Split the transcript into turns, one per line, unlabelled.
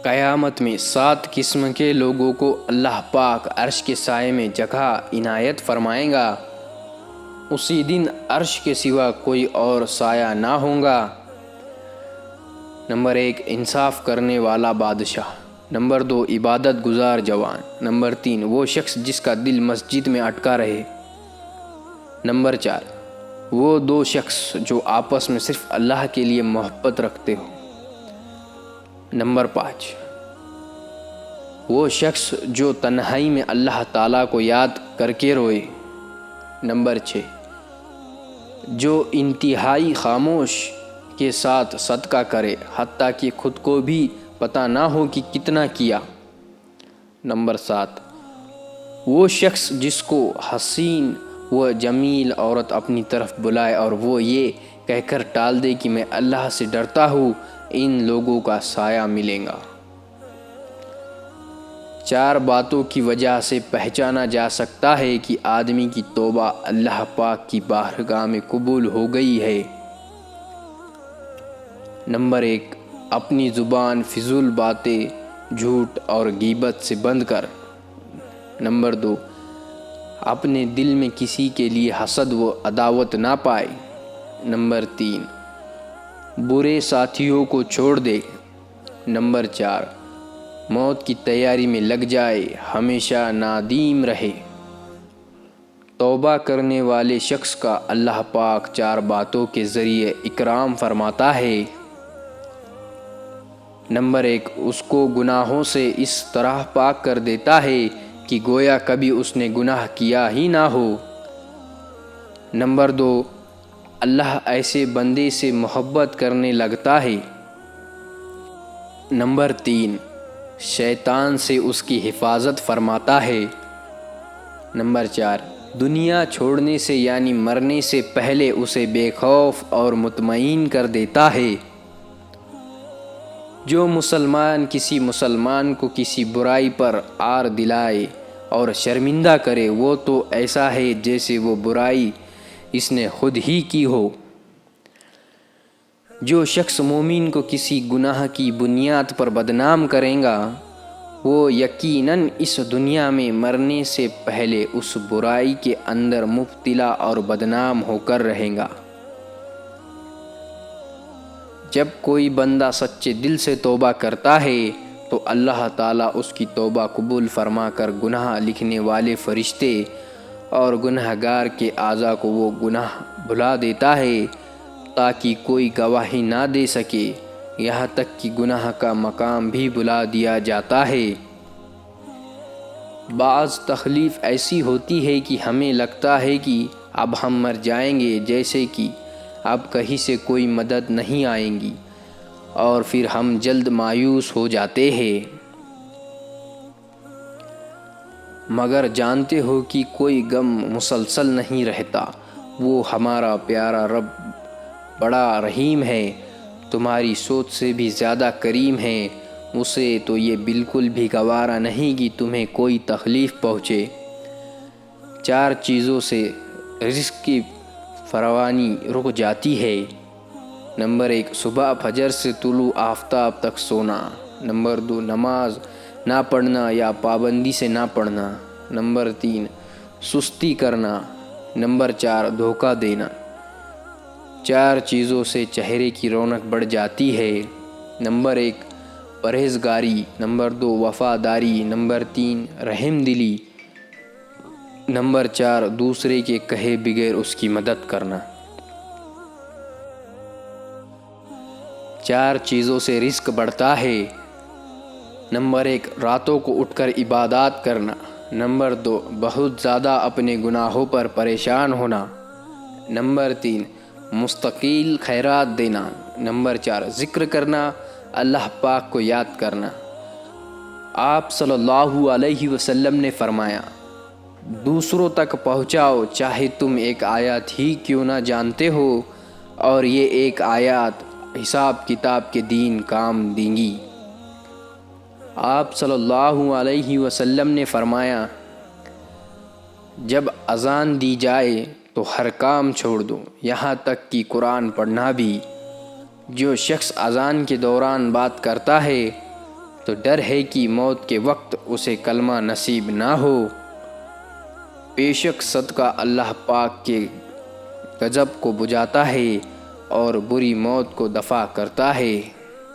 قیامت میں 7 قسم کے لوگوں کو اللہ پاک عرش کے سائے میں جگہ عنایت فرمائے گا۔ اسی دن عرش کے سوا کوئی اور سایہ نہ ہوگا۔ نمبر 1 انصاف کرنے والا بادشاہ۔ نمبر 2 عبادت گزار جوان۔ نمبر 3 وہ شخص جس کا دل مسجد میں اٹکا رہے۔ نمبر 4 وہ 2 شخص جو آپس میں صرف اللہ کے لیے محبت رکھتے ہو۔ نمبر 5 وہ شخص جو تنہائی میں اللہ تعالیٰ کو یاد کر کے روئے۔ نمبر 6 جو انتہائی خاموش کے ساتھ صدقہ کرے حتیٰ کہ خود کو بھی پتہ نہ ہو کہ کتنا کیا۔ نمبر 7 وہ شخص جس کو حسین و جمیل عورت اپنی طرف بلائے اور وہ یہ کہہ کر ٹال دے کہ میں اللہ سے ڈرتا ہوں، ان لوگوں کا سایہ ملے گا۔ 4 باتوں کی وجہ سے پہچانا جا سکتا ہے کہ آدمی کی توبہ اللہ پاک کی بارگاہ میں قبول ہو گئی ہے۔ نمبر 1 اپنی زبان فضول باتیں، جھوٹ اور غیبت سے بند کر۔ نمبر 2 اپنے دل میں کسی کے لیے حسد و عداوت نہ پائے۔ نمبر 3 برے ساتھیوں کو چھوڑ دے۔ نمبر 4 موت کی تیاری میں لگ جائے، ہمیشہ نادیم رہے۔ توبہ کرنے والے شخص کا اللہ پاک 4 باتوں کے ذریعے اکرام فرماتا ہے۔ نمبر 1 اس کو گناہوں سے اس طرح پاک کر دیتا ہے کہ گویا کبھی اس نے گناہ کیا ہی نہ ہو۔ نمبر 2 اللہ ایسے بندے سے محبت کرنے لگتا ہے۔ نمبر 3 شیطان سے اس کی حفاظت فرماتا ہے۔ نمبر 4 دنیا چھوڑنے سے یعنی مرنے سے پہلے اسے بے خوف اور مطمئن کر دیتا ہے۔ جو مسلمان کسی مسلمان کو کسی برائی پر عار دلائے اور شرمندہ کرے، وہ تو ایسا ہے جیسے وہ برائی اس نے خود ہی کی ہو۔ جو شخص مومن کو کسی گناہ کی بنیاد پر بدنام کرے گا، وہ یقیناً اس دنیا میں مرنے سے پہلے اس برائی کے اندر مبتلا اور بدنام ہو کر رہے گا۔ جب کوئی بندہ سچے دل سے توبہ کرتا ہے تو اللہ تعالیٰ اس کی توبہ قبول فرما کر گناہ لکھنے والے فرشتے اور گناہ گار کے اعضاء کو وہ گناہ بھلا دیتا ہے تاکہ کوئی گواہی نہ دے سکے، یہاں تک کہ گناہ کا مقام بھی بھلا دیا جاتا ہے۔ بعض تکلیف ایسی ہوتی ہے کہ ہمیں لگتا ہے کہ اب ہم مر جائیں گے، جیسے کہ اب کہیں سے کوئی مدد نہیں آئے گی، اور پھر ہم جلد مایوس ہو جاتے ہیں۔ مگر جانتے ہو کہ کوئی غم مسلسل نہیں رہتا، وہ ہمارا پیارا رب بڑا رحیم ہے، تمہاری سوچ سے بھی زیادہ کریم ہے، اسے تو یہ بالکل بھی گوارا نہیں کہ تمہیں کوئی تکلیف پہنچے۔ 4 چیزوں سے رزق کی فراوانی رک جاتی ہے۔ نمبر 1 صبح فجر سے طلوع آفتاب تک سونا۔ نمبر 2 نماز نہ پڑھنا یا پابندی سے نہ پڑھنا۔ نمبر 3 سستی کرنا۔ نمبر 4 دھوکہ دینا۔ 4 چیزوں سے چہرے کی رونق بڑھ جاتی ہے۔ نمبر 1 پرہیزگاری۔ نمبر 2 وفاداری۔ نمبر 3 رحم دلی۔ نمبر 4 دوسرے کے کہے بغیر اس کی مدد کرنا۔ 4 چیزوں سے رزق بڑھتا ہے۔ نمبر 1 راتوں کو اٹھ کر عبادات کرنا۔ نمبر 2 بہت زیادہ اپنے گناہوں پر پریشان ہونا۔ نمبر 3 مستقل خیرات دینا۔ نمبر 4 ذکر کرنا، اللہ پاک کو یاد کرنا۔ آپ صلی اللہ علیہ وسلم نے فرمایا، دوسروں تک پہنچاؤ چاہے تم ایک آیت ہی کیوں نہ جانتے ہو، اور یہ ایک آیات حساب کتاب کے دن کام دیں گی۔ آپ صلی اللہ علیہ وسلم نے فرمایا، جب اذان دی جائے تو ہر کام چھوڑ دو، یہاں تک کہ قرآن پڑھنا بھی۔ جو شخص اذان کے دوران بات کرتا ہے تو ڈر ہے کہ موت کے وقت اسے کلمہ نصیب نہ ہو۔ بے شک صدقہ اللہ پاک کے غضب کو بجھاتا ہے اور بری موت کو دفع کرتا ہے۔